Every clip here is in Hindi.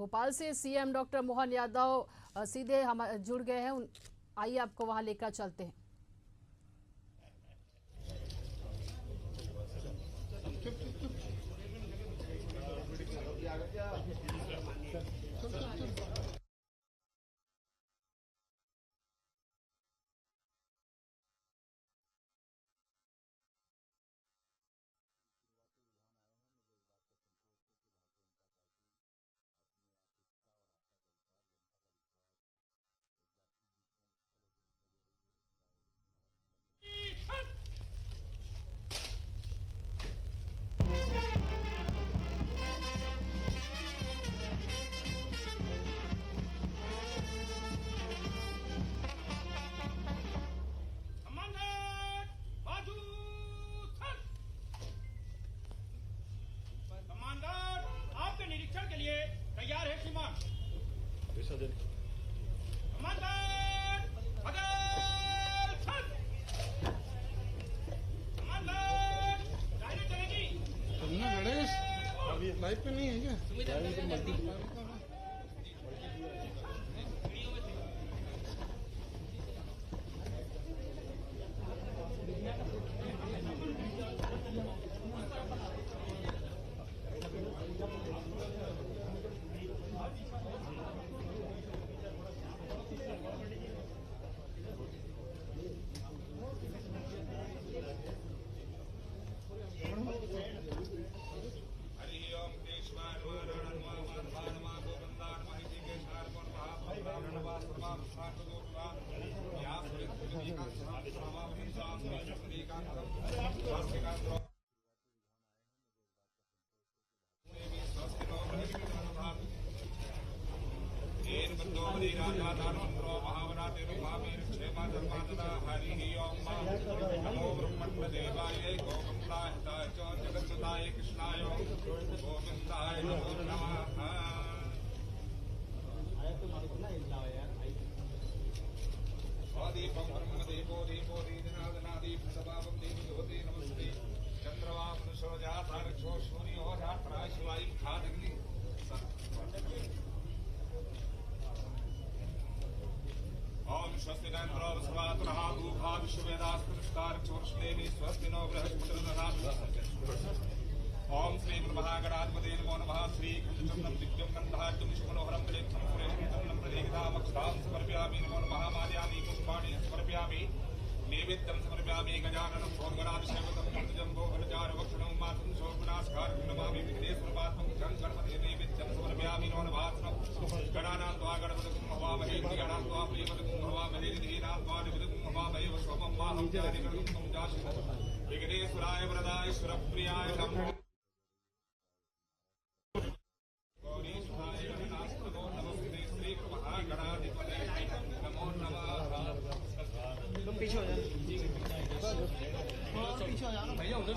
भोपाल से सीएम डॉक्टर मोहन यादव सीधे हम जुड़ गए हैं। आइए आपको वहां लेकर चलते हैं। तैयार है श्रीमान। गणेश अभी लाइव पे नहीं है क्या? नमो ब्रह्मण्यदेवाय गोविन्दाय जगन्नाथाय कृष्णाय गोविन्दाय नमो नमः। दीपं ब्रह्मदेवो देवो दीनादनादीप सभावं देवी ज्योति नमस्ते चंद्रवामन जातारक्षो सूर्यो जात्रा शिवाय खादग्नि ओम स्वस्ति नंद्रो वसवातुरः भूभा विश्ववेदास्तुष्कार चोर्ष्लेनि स्वस्ति नो बृहस्पतिर्दधातु। ओम श्री ब्रह्मगणाधिपते नमो नमः। श्री खंडचंदं दिव्यं गन्धाढ्यं शुभनोहरं प्रेक्षं प्रेक्षं प्रदीघ्तामक्षतां समर्पयामि। नमो नमः। माल्यानि पुष्पाणि समर्पयामि। नैवेद्यं समर्पयामि। गजाननं भोगराजसेवकं कर्तजम्बो हरजारवक्षणं मातुं शोभनास्कारं नमामि। विघ्नेश्वरपात्रं गणपते नैवेद्यं समर्पयामि। नमो नमः। गणानां त्वा गणपतिं हवामहे गणानां त्वा प्रियपतिं हवामहे धीरां त्वा निपतिं हवामहे सोमं माहं जानिकं जासु विघ्नेश्वराय वरदाय सुरप्रियाय नमः। तुम पीछे हो जाओ, पीछे हो जाओ भैया, उधर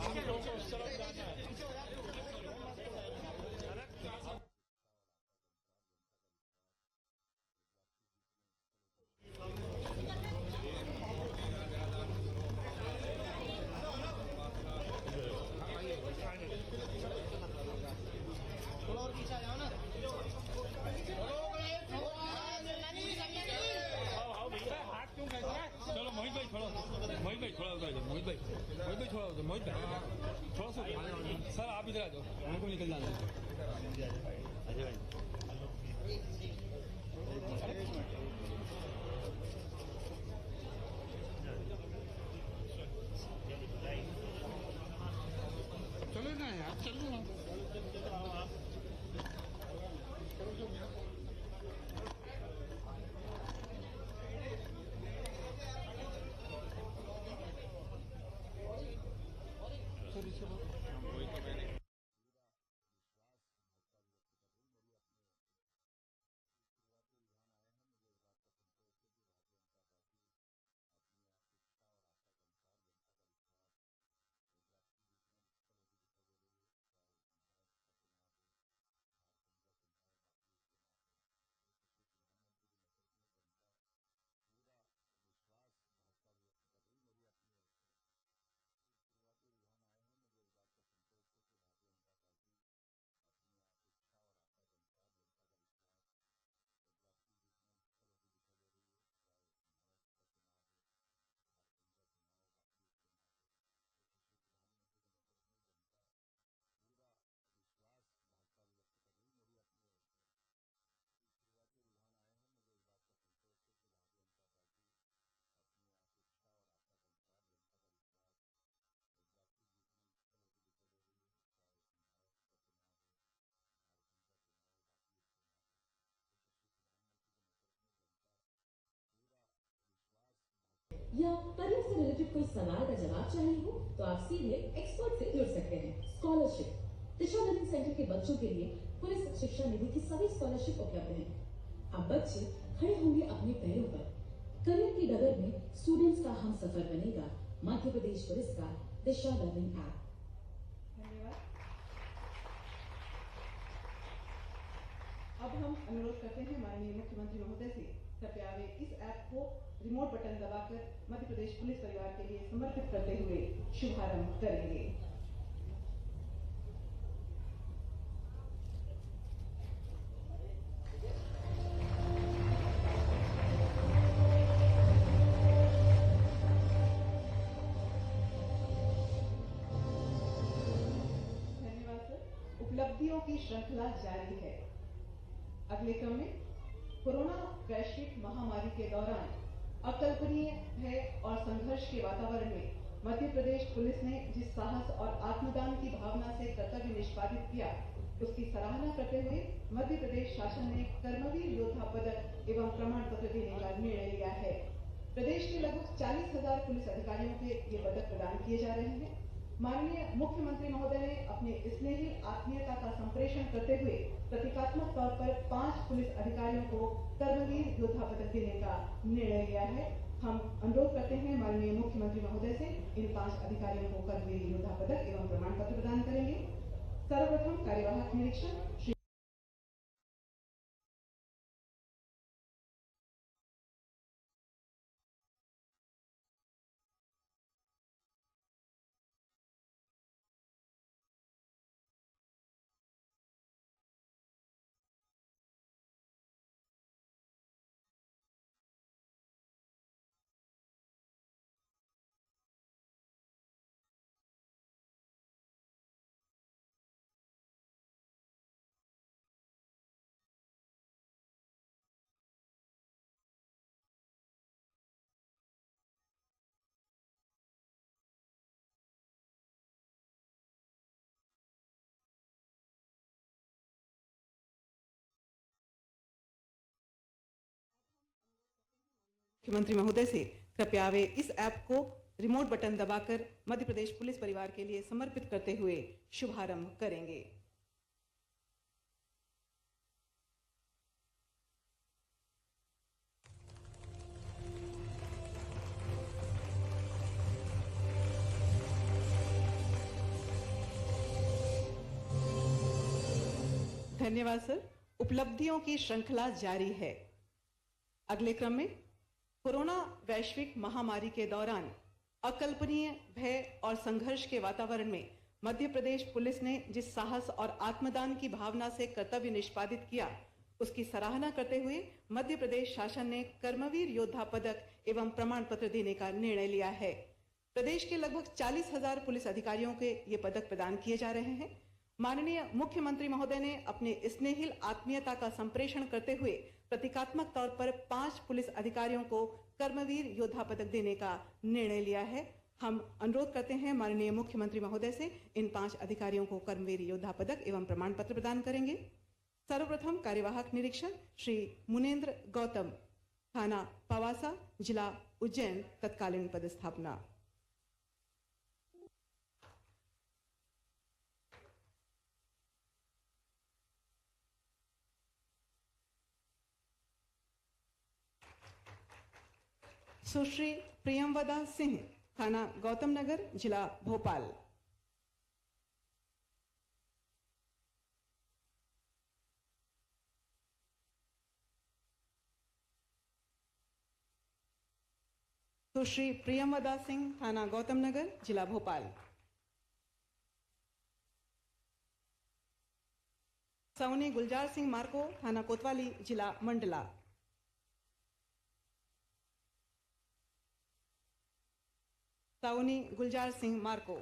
या करियर से रिलेटेड कोई सवाल का जवाब चाहिए हो तो आप सीधे एक्सपर्ट से जुड़ सकते हैं। स्कॉलरशिप दिशा लर्निंग सेंटर के बच्चों के लिए पुलिस शिक्षा निधि की सभी स्कॉलरशिप उपलब्ध है। अब बच्चे खड़े होंगे अपने पैरों पर। करियर की डगर में स्टूडेंट्स का हम सफर बनेगा मध्य प्रदेश पुलिस का दिशा लर्निंग ऐप। धन्यवाद। अब हम अनुरोध करते हैं माननीय मुख्यमंत्री महोदय से कृपया वे इस ऐप को रिमोट बटन दबाकर मध्य प्रदेश पुलिस परिवार के लिए समर्पित करते हुए शुभारंभ करेंगे। धन्यवाद सर। उपलब्धियों की श्रृंखला जारी है। अगले क्रम में कोरोना वैश्विक महामारी के दौरान अकल्पनीय भय और संघर्ष के वातावरण में मध्य प्रदेश पुलिस ने जिस साहस और आत्मदान की भावना से कर्तव्य निष्पादित किया, उसकी सराहना करते हुए मध्य प्रदेश शासन ने कर्मवीर योद्धा पदक एवं प्रमाण पत्र देने का निर्णय लिया है। प्रदेश के लगभग 40,000 पुलिस अधिकारियों के ये पदक प्रदान किए जा रहे हैं। माननीय मुख्यमंत्री महोदय ने अपने स्नेही आत्मीयता का संप्रेषण करते हुए प्रतीकात्मक तौर पर 5 पुलिस अधिकारियों को कर्मवीर योद्धा पदक देने का निर्णय लिया है। हम अनुरोध करते हैं माननीय मुख्यमंत्री महोदय से इन 5 अधिकारियों को कर्मवीर योद्धा पदक एवं प्रमाण पत्र प्रदान करेंगे। सर्वप्रथम कार्यवाहक निरीक्षक श्री मुख्यमंत्री महोदय से कृपया वे इस ऐप को रिमोट बटन दबाकर मध्य प्रदेश पुलिस परिवार के लिए समर्पित करते हुए शुभारंभ करेंगे। धन्यवाद सर। उपलब्धियों की श्रृंखला जारी है। अगले क्रम में कोरोना वैश्विक महामारी के दौरान अकल्पनीय भय और संघर्ष के वातावरण में मध्य प्रदेश पुलिस ने जिस साहस और आत्मदान की भावना से कर्तव्य निष्पादित किया, उसकी सराहना करते हुए मध्य प्रदेश शासन ने कर्मवीर योद्धा पदक एवं प्रमाण पत्र देने का निर्णय लिया है। प्रदेश के लगभग 40,000 पुलिस अधिकारियों के ये पदक प्रदान किए जा रहे हैं। माननीय मुख्यमंत्री महोदय ने अपने स्नेहिल आत्मीयता का संप्रेषण करते हुए प्रतीकात्मक तौर पर 5 पुलिस अधिकारियों को कर्मवीर योद्धा पदक देने का निर्णय लिया है। हम अनुरोध करते हैं माननीय मुख्यमंत्री महोदय से इन 5 अधिकारियों को कर्मवीर योद्धा पदक एवं प्रमाण पत्र प्रदान करेंगे। सर्वप्रथम कार्यवाहक निरीक्षक श्री मुनेन्द्र गौतम, थाना पवासा, जिला उज्जैन, तत्कालीन पदस्थापना। सुश्री प्रियमवदा सिंह, थाना गौतम नगर, जिला भोपाल। सुश्री प्रियमवदा सिंह, थाना गौतम नगर, जिला भोपाल। सौनी गुलजार सिंह मार्को, थाना कोतवाली, जिला मंडला। सौनी गुलजार सिंह मार्को।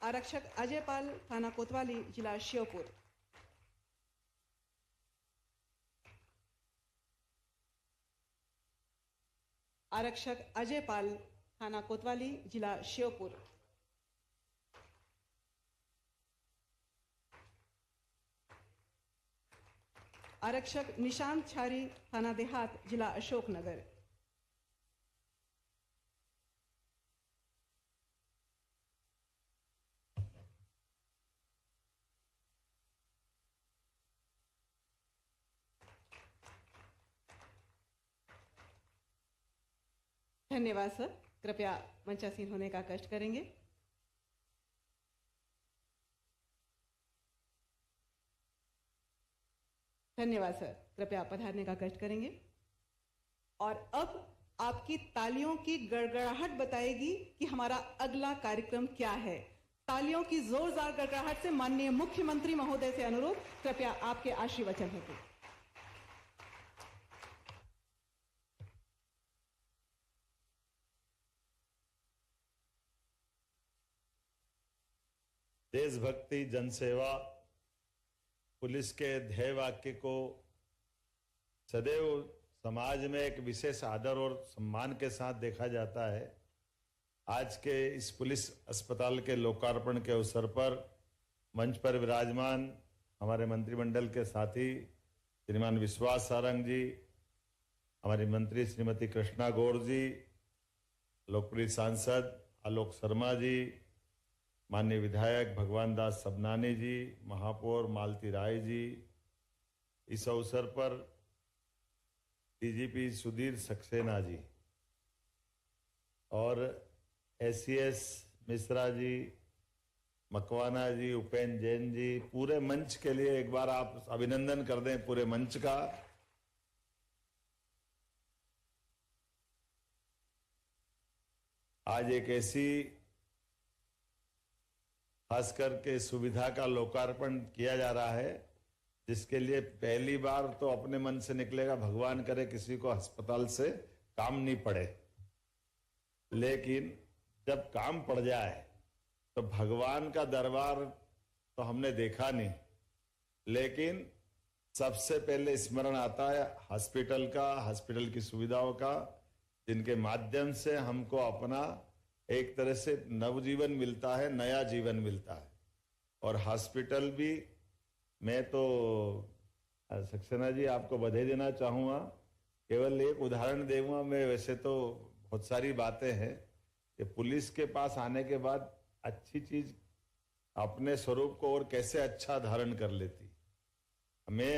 आरक्षक अजय पाल, थाना कोतवाली, जिला श्योपुर। आरक्षक अजय पाल, थाना कोतवाली, जिला श्योपुर। आरक्षक निशांत छारी, थाना देहात, जिला अशोकनगर। धन्यवाद सर। कृपया मंचासीन होने का कष्ट करेंगे। धन्यवाद सर। कृपया पधारने का कष्ट करेंगे। और अब आपकी तालियों की गड़गड़ाहट बताएगी कि हमारा अगला कार्यक्रम क्या है। तालियों की जोरदार गड़गड़ाहट से माननीय मुख्यमंत्री महोदय से अनुरोध, कृपया आपके आशीर्वचन हेतु। देशभक्ति, जनसेवा, पुलिस के ध्येय वाक्य को सदैव समाज में एक विशेष आदर और सम्मान के साथ देखा जाता है। आज के इस पुलिस अस्पताल के लोकार्पण के अवसर पर मंच पर विराजमान हमारे मंत्रिमंडल के साथी श्रीमान विश्वास सारंग जी, हमारी मंत्री श्रीमती कृष्णा गौर जी, लोकप्रिय सांसद आलोक शर्मा जी, माननीय विधायक भगवान दास सबनानी जी, महापौर मालती राय जी, इस अवसर पर डीजीपी सुधीर सक्सेना जी और एसीएस मिश्रा जी, मकवाना जी, उपेन्द्र जैन जी, पूरे मंच के लिए एक बार आप अभिनंदन कर दें पूरे मंच का। आज एक ऐसी खास करके सुविधा का लोकार्पण किया जा रहा है जिसके लिए पहली बार तो अपने मन से निकलेगा भगवान करे किसी को अस्पताल से काम नहीं पड़े, लेकिन जब काम पड़ जाए तो भगवान का दरबार तो हमने देखा नहीं, लेकिन सबसे पहले स्मरण आता है हॉस्पिटल का, हॉस्पिटल की सुविधाओं का, जिनके माध्यम से हमको अपना एक तरह से नवजीवन मिलता है, नया जीवन मिलता है। और हॉस्पिटल भी, मैं तो सक्सेना जी आपको बधाई देना चाहूँगा। केवल एक उदाहरण दूंगा मैं, वैसे तो बहुत सारी बातें हैं कि पुलिस के पास आने के बाद अच्छी चीज अपने स्वरूप को और कैसे अच्छा धारण कर लेती। मैं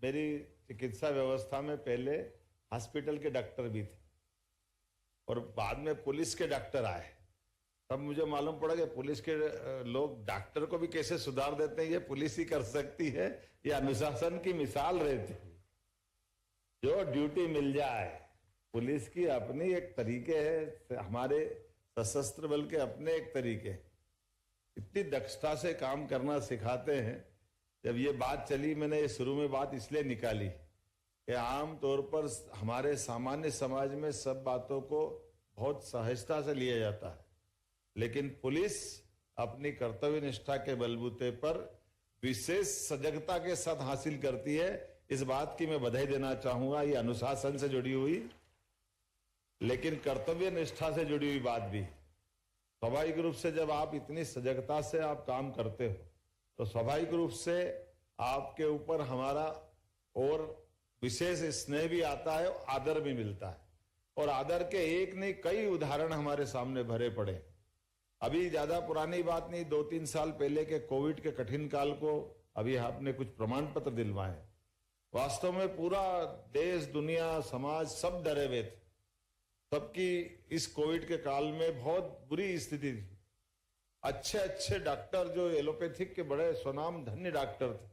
मेरी चिकित्सा व्यवस्था में पहले हॉस्पिटल के डॉक्टर भी थे और बाद में पुलिस के डॉक्टर आए, तब मुझे मालूम पड़ा कि पुलिस के लोग डॉक्टर को भी कैसे सुधार देते हैं, ये पुलिस ही कर सकती है। ये अनुशासन की मिसाल रहती है। जो ड्यूटी मिल जाए, पुलिस की अपनी एक तरीके है, हमारे सशस्त्र बल के अपने एक तरीके, इतनी दक्षता से काम करना सिखाते हैं। जब ये बात चली, मैंने ये शुरू में बात इसलिए निकाली कि आम तौर पर हमारे सामान्य समाज में सब बातों को बहुत सहजता से लिया जाता है, लेकिन पुलिस अपनी कर्तव्य निष्ठा के बलबूते पर विशेष सजगता के साथ हासिल करती है। इस बात की मैं बधाई देना चाहूंगा। ये अनुशासन से जुड़ी हुई, लेकिन कर्तव्य निष्ठा से जुड़ी हुई बात भी। स्वाभाविक रूप से जब आप इतनी सजगता से आप काम करते हो तो स्वाभाविक रूप से आपके ऊपर हमारा और विशेष स्नेह भी आता है, आदर भी मिलता है। और आदर के एक नहीं कई उदाहरण हमारे सामने भरे पड़े। अभी ज्यादा पुरानी बात नहीं, 2-3 साल पहले के कोविड के कठिन काल को अभी आपने कुछ प्रमाण पत्र दिलवाए। वास्तव में पूरा देश, दुनिया, समाज सब डरे हुए थे। सबकी इस कोविड के काल में बहुत बुरी स्थिति थी। अच्छे अच्छे डॉक्टर जो एलोपैथिक के बड़े स्वनाम धन्य डॉक्टर थे,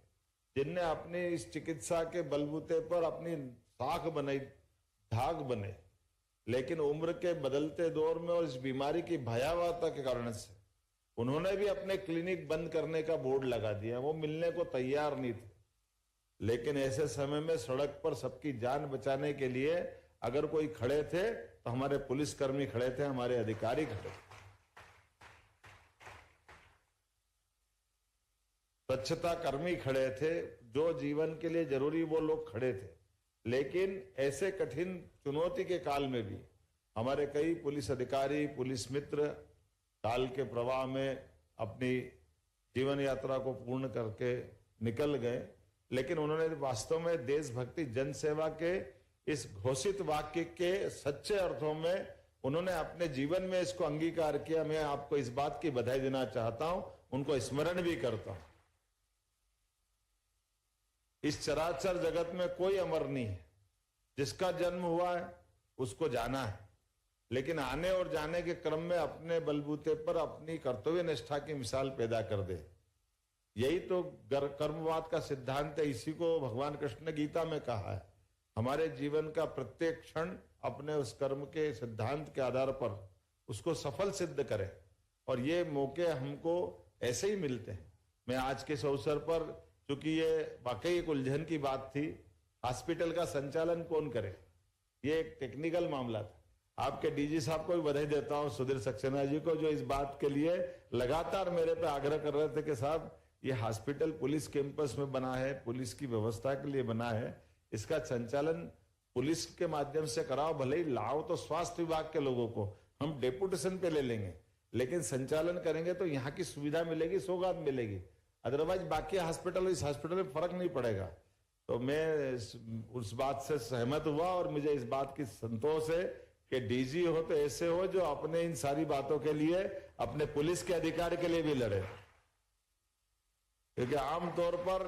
जिनने अपनी इस चिकित्सा के बलबूते पर अपनी साख बनाई, धाक बने, लेकिन उम्र के बदलते दौर में और इस बीमारी की भयावहता के कारण से उन्होंने भी अपने क्लिनिक बंद करने का बोर्ड लगा दिया। वो मिलने को तैयार नहीं थे, लेकिन ऐसे समय में सड़क पर सबकी जान बचाने के लिए अगर कोई खड़े थे तो हमारे पुलिसकर्मी खड़े थे, हमारे अधिकारी खड़े थे। स्वच्छता कर्मी खड़े थे, जो जीवन के लिए जरूरी वो लोग खड़े थे। लेकिन ऐसे कठिन चुनौती के काल में भी हमारे कई पुलिस अधिकारी, पुलिस मित्र काल के प्रवाह में अपनी जीवन यात्रा को पूर्ण करके निकल गए। लेकिन उन्होंने वास्तव में देशभक्ति जन सेवा के इस घोषित वाक्य के सच्चे अर्थों में उन्होंने अपने जीवन में इसको अंगीकार किया। मैं आपको इस बात की बधाई देना चाहता हूं, उनको स्मरण भी करता हूं। इस चराचर जगत में कोई अमर नहीं है, जिसका जन्म हुआ है उसको जाना है, लेकिन आने और जाने के क्रम में अपने बलबूते पर अपनी कर्तव्य निष्ठा की मिसाल पैदा कर दे। यही तो कर्मवाद का सिद्धांत है। इसी को भगवान कृष्ण ने गीता में कहा है। हमारे जीवन का प्रत्येक क्षण अपने उस कर्म के सिद्धांत के आधार पर उसको सफल सिद्ध करें, और ये मौके हमको ऐसे ही मिलते हैं। मैं आज के इस अवसर पर, चूंकि ये वाकई एक उलझन की बात थी, हॉस्पिटल का संचालन कौन करे, ये एक टेक्निकल मामला था। आपके डीजी साहब को भी बधाई देता हूं, सुधीर सक्सेना जी को, जो इस बात के लिए लगातार मेरे पे आग्रह कर रहे थे कि साहब ये हॉस्पिटल पुलिस कैंपस में बना है, पुलिस की व्यवस्था के लिए बना है, इसका संचालन पुलिस के माध्यम से कराओ, भले ही लाओ तो स्वास्थ्य विभाग के लोगों को हम डेपुटेशन पे ले लेंगे, लेकिन संचालन करेंगे तो यहाँ की सुविधा मिलेगी, सौगात मिलेगी। अदरवाइज बाकी हॉस्पिटल, इस हॉस्पिटल में फर्क नहीं पड़ेगा। तो मैं उस बात से सहमत हुआ, और मुझे इस बात की संतोष है कि डीजी हो तो ऐसे हो जो अपने इन सारी बातों के लिए, अपने पुलिस के अधिकार के लिए भी लड़े, क्योंकि आमतौर पर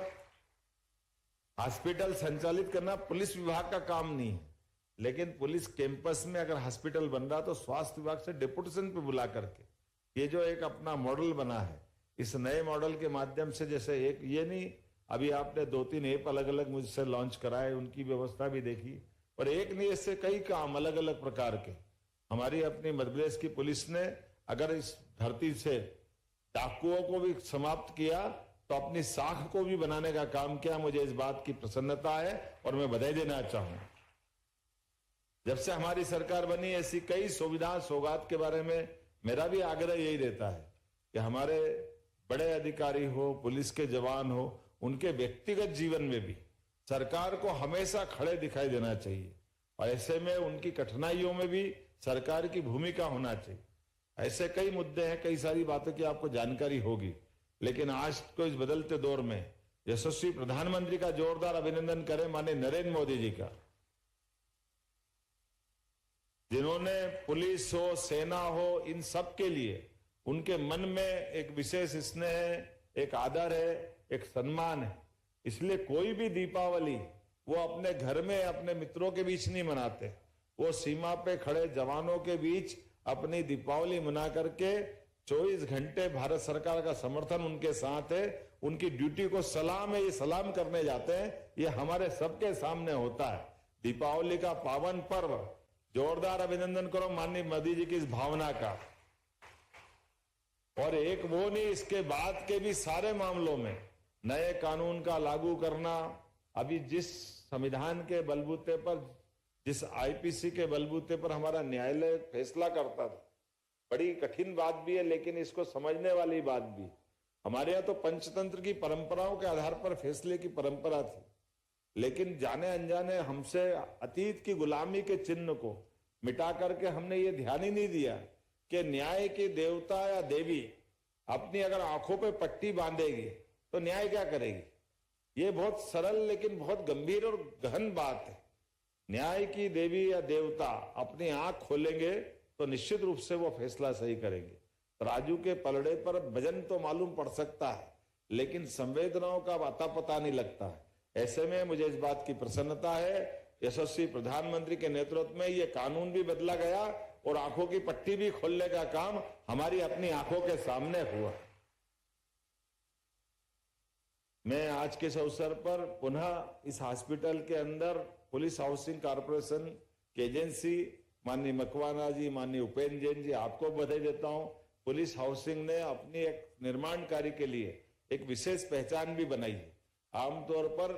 हॉस्पिटल संचालित करना पुलिस विभाग का काम नहीं है, लेकिन पुलिस कैंपस में अगर हॉस्पिटल बन रहा तो स्वास्थ्य विभाग से डेपुटेशन पे बुला करके, ये जो एक अपना मॉडल बना है, इस नए मॉडल के माध्यम से, जैसे एक ये नहीं, अभी आपने 2-3 ऐप अलग अलग मुझसे लॉन्च कराए, उनकी व्यवस्था भी देखी, और एक नहीं, इससे कई काम अलग अलग प्रकार के। हमारी अपनी मध्य प्रदेश की पुलिस ने अगर इस धरती से डाकुओं को भी समाप्त किया तो अपनी साख को भी बनाने का काम किया। मुझे इस बात की प्रसन्नता है और मैं बधाई देना चाहूं। जब से हमारी सरकार बनी, ऐसी कई सुविधा सौगात के बारे में मेरा भी आग्रह यही रहता है कि हमारे बड़े अधिकारी हो, पुलिस के जवान हो, उनके व्यक्तिगत जीवन में भी सरकार को हमेशा खड़े दिखाई देना चाहिए, और ऐसे में उनकी कठिनाइयों में भी सरकार की भूमिका होना चाहिए। ऐसे कई मुद्दे हैं, कई सारी बातों की आपको जानकारी होगी, लेकिन आज को इस बदलते दौर में यशस्वी प्रधानमंत्री का जोरदार अभिनंदन करें, माननीय नरेंद्र मोदी जी का, जिन्होंने पुलिस हो, सेना हो, इन सब के लिए उनके मन में एक विशेष स्नेह है, एक आदर है, एक सम्मान है। इसलिए कोई भी दीपावली वो अपने घर में अपने मित्रों के बीच नहीं मनाते, वो सीमा पे खड़े जवानों के बीच अपनी दीपावली मना करके 24 घंटे भारत सरकार का समर्थन उनके साथ है। उनकी ड्यूटी को सलाम है, ये सलाम करने जाते हैं, ये हमारे सबके सामने होता है। दीपावली का पावन पर्व, जोरदार अभिनंदन करो माननीय मोदी जी की इस भावना का। और एक वो नहीं, इसके बाद के भी सारे मामलों में नए कानून का लागू करना, अभी जिस संविधान के बलबूते पर, जिस आईपीसी के बलबूते पर हमारा न्यायालय फैसला करता था, बड़ी कठिन बात भी है लेकिन इसको समझने वाली बात भी। हमारे यहाँ तो पंचतंत्र की परंपराओं के आधार पर फैसले की परंपरा थी, लेकिन जाने अनजाने हमसे अतीत की गुलामी के चिन्ह को मिटा करके हमने ये ध्यान ही नहीं दिया कि न्याय की देवता या देवी अपनी अगर आंखों पे पट्टी बांधेगी तो न्याय क्या करेगी। ये बहुत सरल लेकिन बहुत गंभीर और गहन बात है। न्याय की देवी या देवता अपनी आंख खोलेंगे तो निश्चित रूप से वो फैसला सही करेंगे। तराजू के पलड़े पर वजन तो मालूम पड़ सकता है, लेकिन संवेदनाओं का अता पता नहीं लगता है। ऐसे में मुझे इस बात की प्रसन्नता है, यशस्वी प्रधानमंत्री के नेतृत्व में ये कानून भी बदला गया और आंखों की पट्टी भी खोलने का काम हमारी अपनी आंखों के सामने हुआ। मैं आज के इस अवसर पर पुनः इस हॉस्पिटल के अंदर पुलिस हाउसिंग कॉर्पोरेशन की एजेंसी माननीय मकवाना जी, माननीय उपेंद्र जैन जी, आपको बधाई देता हूं। पुलिस हाउसिंग ने अपनी एक निर्माण कार्य के लिए एक विशेष पहचान भी बनाई है। आमतौर पर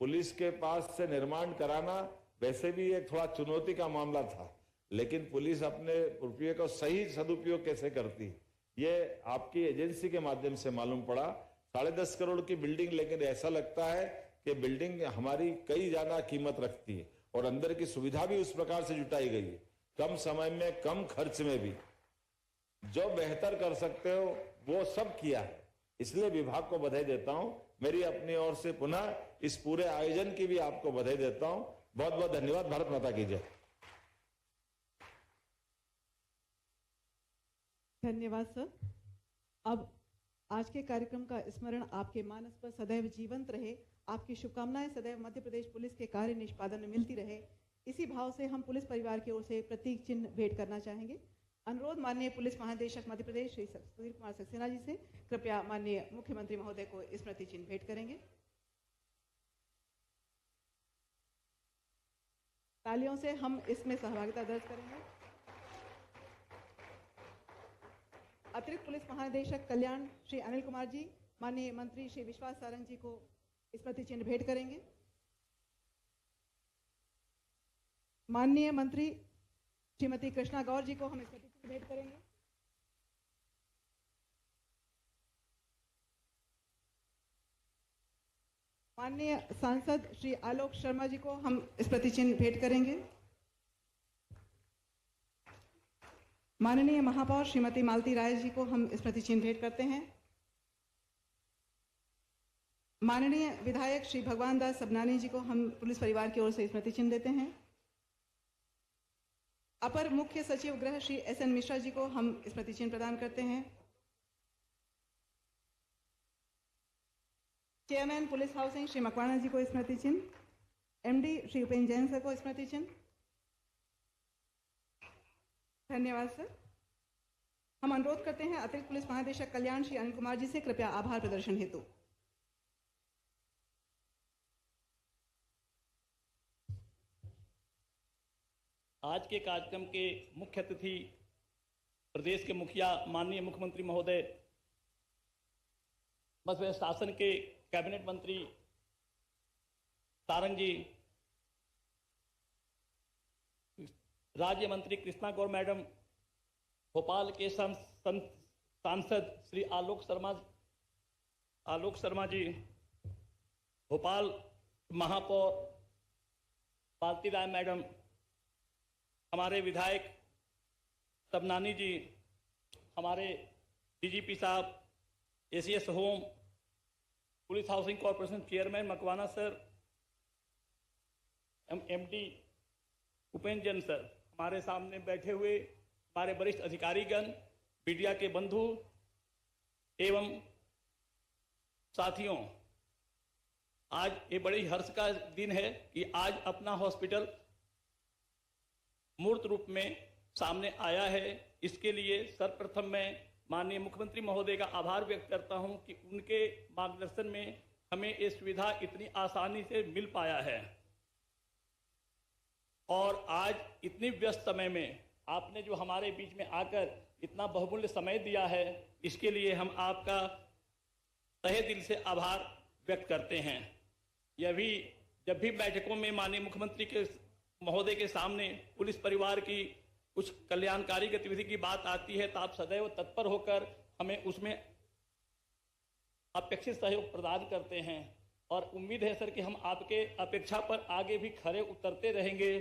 पुलिस के पास से निर्माण कराना वैसे भी एक थोड़ा चुनौती का मामला था, लेकिन पुलिस अपने रुपये का सही सदुपयोग कैसे करती है, ये आपकी एजेंसी के माध्यम से मालूम पड़ा। 10.5 करोड़ की बिल्डिंग, लेकिन ऐसा लगता है कि बिल्डिंग हमारी कई ज्यादा कीमत रखती है और अंदर की सुविधा भी उस प्रकार से जुटाई गई है। कम समय में, कम खर्च में भी जो बेहतर कर सकते हो वो सब किया है। इसलिए विभाग को बधाई देता हूं। मेरी अपनी ओर से पुनः इस पूरे आयोजन की भी आपको बधाई देता हूं। बहुत बहुत धन्यवाद। भारत माता की जय। धन्यवाद सर। अब आज के कार्यक्रम का स्मरण आपके मानस पर सदैव जीवंत रहे, आपकी शुभकामनाएं सदैव मध्य प्रदेश पुलिस के कार्य निष्पादन में मिलती रहे, इसी भाव से हम पुलिस परिवार की ओर से प्रतीक चिन्ह भेंट करना चाहेंगे। अनुरोध माननीय पुलिस महानिदेशक मध्य प्रदेश श्री सुधीर कुमार सक्सेना जी से, कृपया माननीय मुख्यमंत्री महोदय को स्मृति चिन्ह भेंट करेंगे। तालियों से हम इसमें सहभागिता दर्ज करेंगे। अतिरिक्त पुलिस महानिदेशक कल्याण श्री अनिल कुमार जी माननीय मंत्री श्री विश्वास सारंग जी को स्मृति चिन्ह भेंट करेंगे। माननीय मंत्री श्रीमती कृष्णा गौर जी को हम स्मृति चिन्ह भेंट करेंगे। माननीय सांसद श्री आलोक शर्मा जी को हम स्मृति चिन्ह भेंट करेंगे। माननीय महापौर श्रीमती मालती राय जी को हम स्मृति चिन्ह भेंट करते हैं। माननीय विधायक श्री भगवान दास सबनानी जी को हम पुलिस परिवार की ओर से स्मृति चिन्ह देते हैं। अपर मुख्य सचिव गृह श्री एस.एन. मिश्रा जी को हम स्मृति चिन्ह प्रदान करते हैं। Chairman police housing Shri Makwana ji को स्मृति चिन्ह। एमडी श्री उपेन्द्र जैन सर को स्मृति चिन्ह। धन्यवाद सर। हम अनुरोध करते हैं अतिरिक्त पुलिस महानिदेशक कल्याण श्री अनिल कुमार जी से, कृपया आभार प्रदर्शन हेतु। आज के कार्यक्रम के मुख्य अतिथि प्रदेश के मुखिया माननीय मुख्यमंत्री महोदय, मध्य प्रदेश शासन के कैबिनेट मंत्री सारंग जी, राज्य मंत्री कृष्णा गौर मैडम, भोपाल के सांसद श्री आलोक शर्मा जी, भोपाल महापौर मालती राय मैडम, हमारे विधायक सबनानी जी, हमारे डीजीपी साहब, ACS home, police housing corporation chairman Makwana sir, MD Upendra Jain sir, हमारे सामने बैठे हुए हमारे वरिष्ठ अधिकारीगण, मीडिया के बंधु एवं साथियों, आज ये बड़ी हर्ष का दिन है कि आज अपना हॉस्पिटल मूर्त रूप में सामने आया है। इसके लिए सर्वप्रथम मैं माननीय मुख्यमंत्री महोदय का आभार व्यक्त करता हूं कि उनके मार्गदर्शन में हमें ये सुविधा इतनी आसानी से मिल पाया है। और आज इतनी व्यस्त समय में आपने जो हमारे बीच में आकर इतना बहुमूल्य समय दिया है, इसके लिए हम आपका तहे दिल से आभार व्यक्त करते हैं। यह भी जब भी बैठकों में माननीय मुख्यमंत्री के महोदय के सामने पुलिस परिवार की कुछ कल्याणकारी गतिविधि की बात आती है तो आप सदैव तत्पर होकर हमें उसमें अपेक्षित सहयोग प्रदान करते हैं। और उम्मीद है सर कि हम आपके अपेक्षा पर आगे भी खरे उतरते रहेंगे।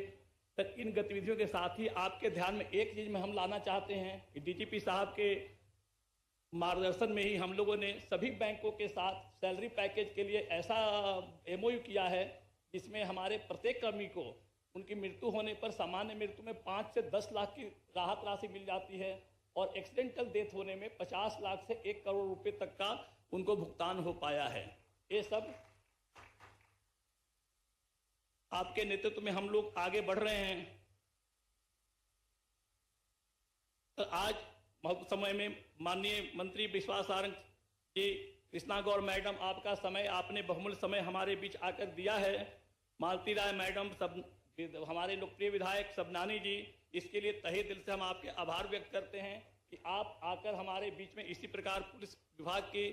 सर, इन गतिविधियों के साथ ही आपके ध्यान में एक चीज में हम लाना चाहते हैं कि डीजीपी साहब के मार्गदर्शन में ही हम लोगों ने सभी बैंकों के साथ सैलरी पैकेज के लिए ऐसा एमओयू किया है जिसमें हमारे प्रत्येक कर्मी को उनकी मृत्यु होने पर सामान्य मृत्यु में 5 से 10 लाख की राहत राशि मिल जाती है और एक्सीडेंटल डेथ होने में 50 लाख से 1 करोड़ रुपए तक का उनको भुगतान हो पाया है। ये सब आपके नेतृत्व में हम लोग आगे बढ़ रहे हैं। तो आज समय में माननीय मंत्री विश्वास सारंग जी, कृष्णा गौर मैडम, आपका समय आपने बहुमूल्य समय हमारे बीच आकर दिया है। मालती राय मैडम, सब हमारे लोकप्रिय विधायक सबनानी जी, इसके लिए तहे दिल से हम आपके आभार व्यक्त करते हैं कि आप आकर हमारे बीच में इसी प्रकार पुलिस विभाग की